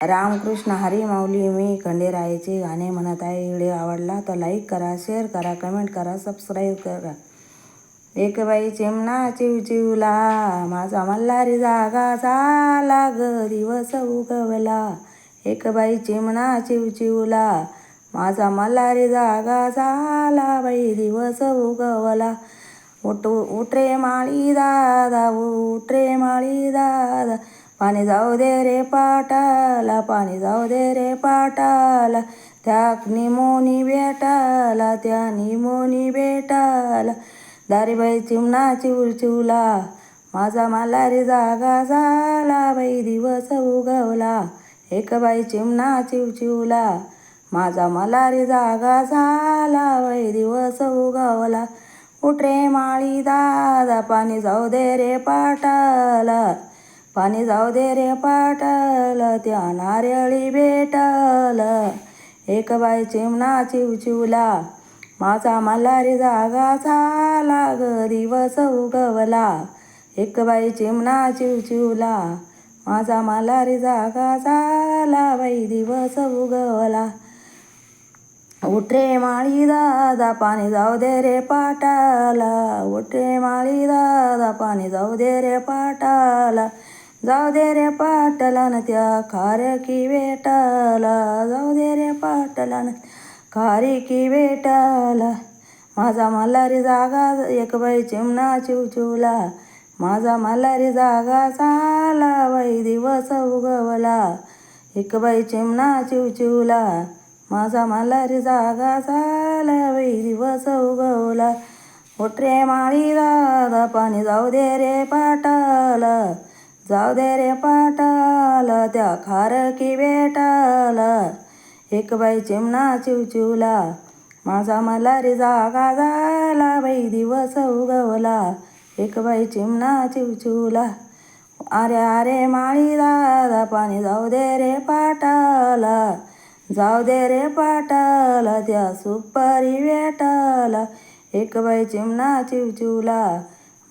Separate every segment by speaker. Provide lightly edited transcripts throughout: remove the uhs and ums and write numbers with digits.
Speaker 1: रामकृष्ण हरी माऊली. मी खंडेरायाचे गाणे म्हणत आहे. व्हिडिओ आवडला तर लाईक करा, शेअर करा, कमेंट करा, सबस्क्राईब करा. एक बाई चिमणा चिवचिवला, माझा मल्हारी जागा झाला ग दिवस उगवला. एक बाई चिमणा चिवचिवला, माझा मल्हारी जागा झाला बाई दिवस उगवला. उठ रे माळी दादा, उठ रे माळी दादा, पाणी जाऊ दे रे पाटाला, पाणी जाऊ दे रे पाटाला. त्या निमोनी भेटाला, त्या निमोनी भेटाला. दारीबाई चिमणा चिवचिवला, माझा मल्हारी जागा झाला बाई दिवस उगवला. एक बाई चिमणा चिवचिवला, माझा मल्हारी जागा झाला बाई दिवस उगवला. उठ रे माळी दादा, पाणी जाऊ दे रे पाटाला, पाणी जाऊ दे रे पाटाला. त्या नारळी भेटाला. एक बाई चिमणा चिवचिवला, माझा मल्हारी जागा झाला ग दिवस उगवला. एक बाई चिमणा चिवचिवला, माझा मल्हारी जागा झाला बाई दिवस उगवला. उठ रे माळी दादा, पाणी जाऊ दे रे पाटाला, उठ रे माळी दादा, पाणी जाऊ दे रे पाटाला. जाऊ दे रे पाटाला न त्या खारकी भेटाला, जाऊ दे रे पाटाला न खारकी भेटाला. माझा मल्हारी जागा, एक बाई चिमणा चिवचिवला, माझा मल्हारी जागा झाला बाई दिवस उगवला. एक बाई चिमणा चिवचिवला, माझा मल्हारी जागा झाला बाई दिवस उगवला. उठ रे माळी दादा, पाणी जाऊ दे रे पाटाला, जाऊ दे रे पाटाला. त्या खारकी भेटाला. एक बाई चिमणा चिवचिवला, माझा मल्हारी जागा झाला बाई दिवस उगवला. एक बाई चिमणा चिवचिवला. अरे अरे माळी दादा, पाणी जाऊ दे रे पाटाला, जाऊ दे रे पाटाला. त्या सुपारी भेटाला. एक बाई चिमणा चिवचिवला,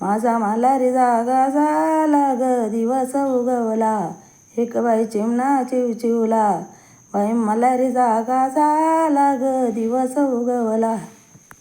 Speaker 1: माझा मल्हारी जागा झाला ग दिवस उगवला. एक बाई चिमणा चिवचिवला, बाई मल्हारी जागा झाला ग दिवस उगवला.